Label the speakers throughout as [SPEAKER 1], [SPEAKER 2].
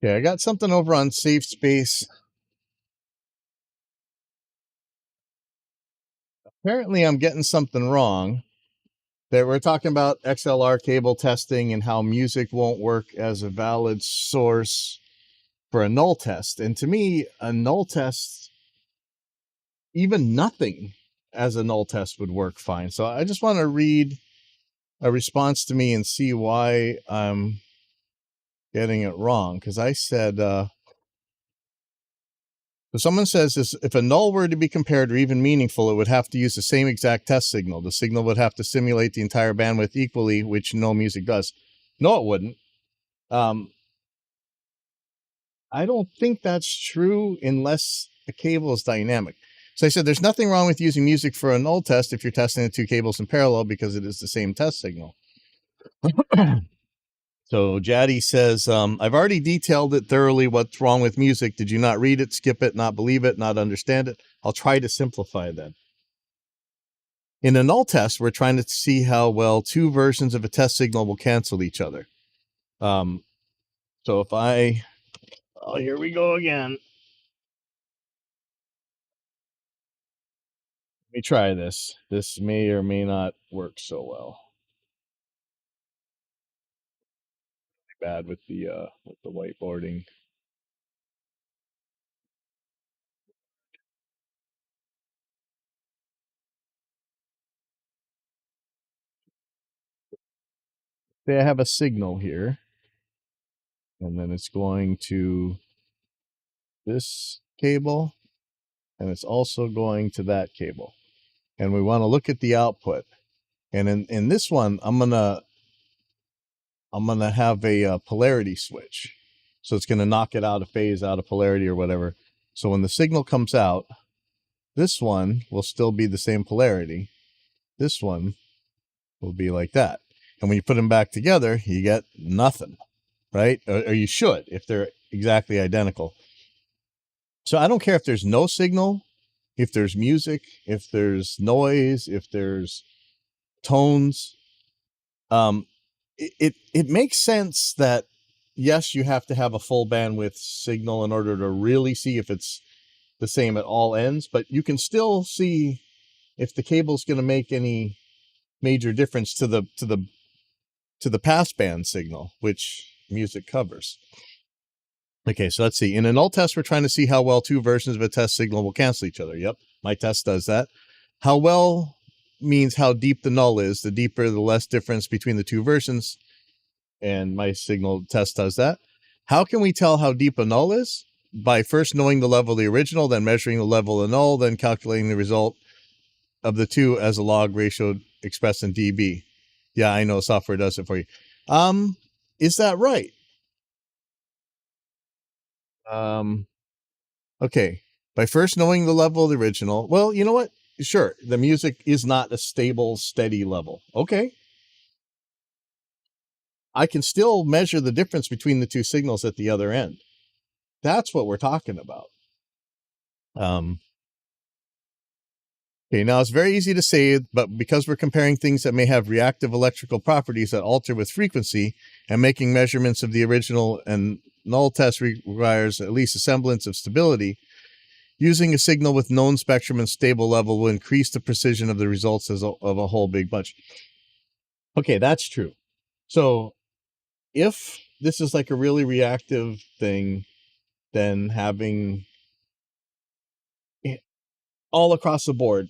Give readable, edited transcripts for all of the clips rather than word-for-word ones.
[SPEAKER 1] Okay, I got something over on Safe Space. Apparently, I'm getting something wrong. That we're talking about XLR cable testing and how music won't work as a valid source for a null test. And to me, a null test, even nothing as a null test would work fine. So I just want to read a response to me and see why I'm getting it wrong. Because I said, so someone says this, if a null were to be compared or even meaningful, it would have to use the same exact test signal. The signal would have to simulate the entire bandwidth equally, which no music does. No, it wouldn't. I don't think that's true unless the cable is dynamic. So I said, there's nothing wrong with using music for a null test if you're testing the two cables in parallel because it is the same test signal. So Jaddy says, I've already detailed it thoroughly what's wrong with music. Did you not read it, skip it, not believe it, not understand it? I'll try to simplify that. In a null test, we're trying to see how well two versions of a test signal will cancel each other. So if I... Oh, here we go again. Let me try this. This may or may not work so well. Bad with the whiteboarding. Say I have a signal here, and then it's going to this cable, and it's also going to that cable. And we want to look at the output. And in this one, I'm gonna have a polarity switch. So it's gonna knock it out of phase, out of polarity or whatever. So when the signal comes out, this one will still be the same polarity. This one will be like that. And when you put them back together, you get nothing, right? Or you should, if they're exactly identical. So I don't care if there's no signal, if there's music, if there's noise, if there's tones. It makes sense that, yes, you have to have a full bandwidth signal in order to really see if it's the same at all ends, but you can still see if the cable's going to make any major difference to the passband signal, which music covers. Okay, so let's see. In a null test, we're trying to see how well two versions of a test signal will cancel each other. Yep, my test does that. How well means how deep the null is. The deeper, the less difference between the two versions. And my signal test does that. How can we tell how deep a null is? By first knowing the level of the original, then measuring the level of the null, then calculating the result of the two as a log ratio expressed in dB. Yeah, I know software does it for you. Is that right? Okay. By first knowing the level of the original. Well, you know what? Sure. The music is not a stable, steady level. Okay. I can still measure the difference between the two signals at the other end. That's what we're talking about. Okay, now it's very easy to say, but because we're comparing things that may have reactive electrical properties that alter with frequency and making measurements of the original and null test requires at least a semblance of stability, using a signal with known spectrum and stable level will increase the precision of the results of a whole big bunch. Okay, that's true. So if this is like a really reactive thing, then having all across the board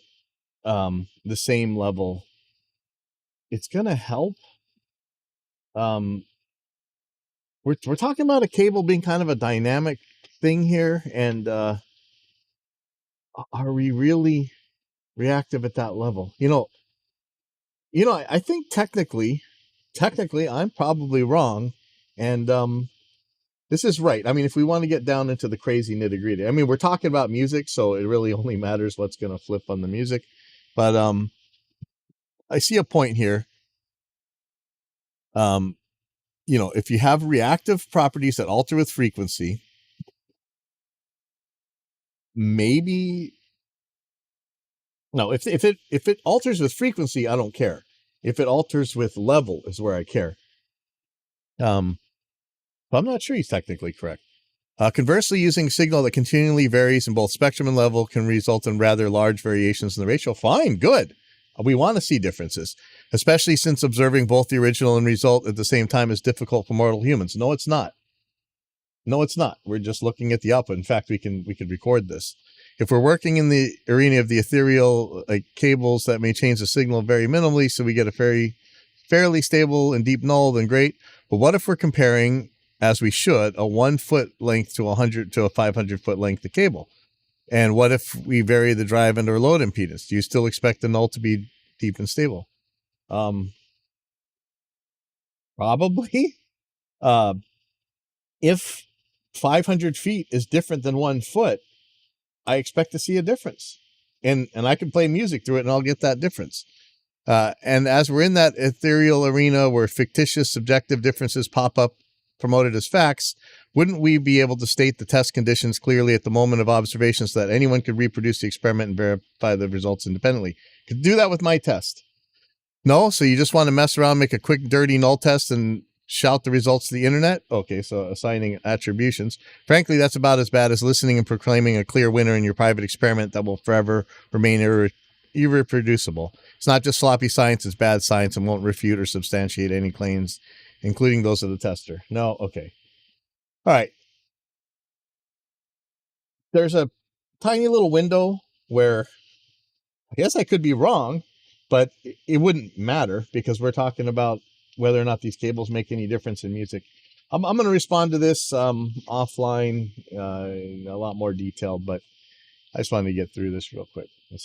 [SPEAKER 1] the same level, it's going to help. We're talking about a cable being kind of a dynamic thing here, and are we really reactive at that level? I think technically I'm probably wrong, and this is right. I mean, if we want to get down into the crazy nitty gritty, I mean, we're talking about music, so it really only matters what's going to flip on the music. But I see a point here. If you have reactive properties that alter with frequency, maybe no. If it alters with frequency, I don't care. If it alters with level is where I care. But I'm not sure he's technically correct. Conversely, using a signal that continually varies in both spectrum and level can result in rather large variations in the ratio. Fine, good. We want to see differences, especially since observing both the original and result at the same time is difficult for mortal humans. No, it's not. No, it's not. We're just looking at the output. In fact, we can record this. If we're working in the arena of the ethereal cables that may change the signal very minimally, so we get a fairly stable and deep null, then great. But what if we're comparing, as we should, a 1 foot length to 100 to a 500 foot length of cable? And what if we vary the drive and or load impedance? Do you still expect the null to be deep and stable? Probably. If 500 feet is different than 1 foot, I expect to see a difference. And I can play music through it and I'll get that difference. And as we're in that ethereal arena where fictitious subjective differences pop up promoted as facts, wouldn't we be able to state the test conditions clearly at the moment of observation so that anyone could reproduce the experiment and verify the results independently? Could do that with my test. No? So you just want to mess around, make a quick, dirty null test and shout the results to the internet? Okay, so assigning attributions. Frankly, that's about as bad as listening and proclaiming a clear winner in your private experiment that will forever remain irreproducible. It's not just sloppy science, it's bad science and won't refute or substantiate any claims, including those of the tester. No, okay. All right. There's a tiny little window where I guess I could be wrong, but it wouldn't matter because we're talking about whether or not these cables make any difference in music. I'm going to respond to this offline in a lot more detail, but I just wanted to get through this real quick. Let's see.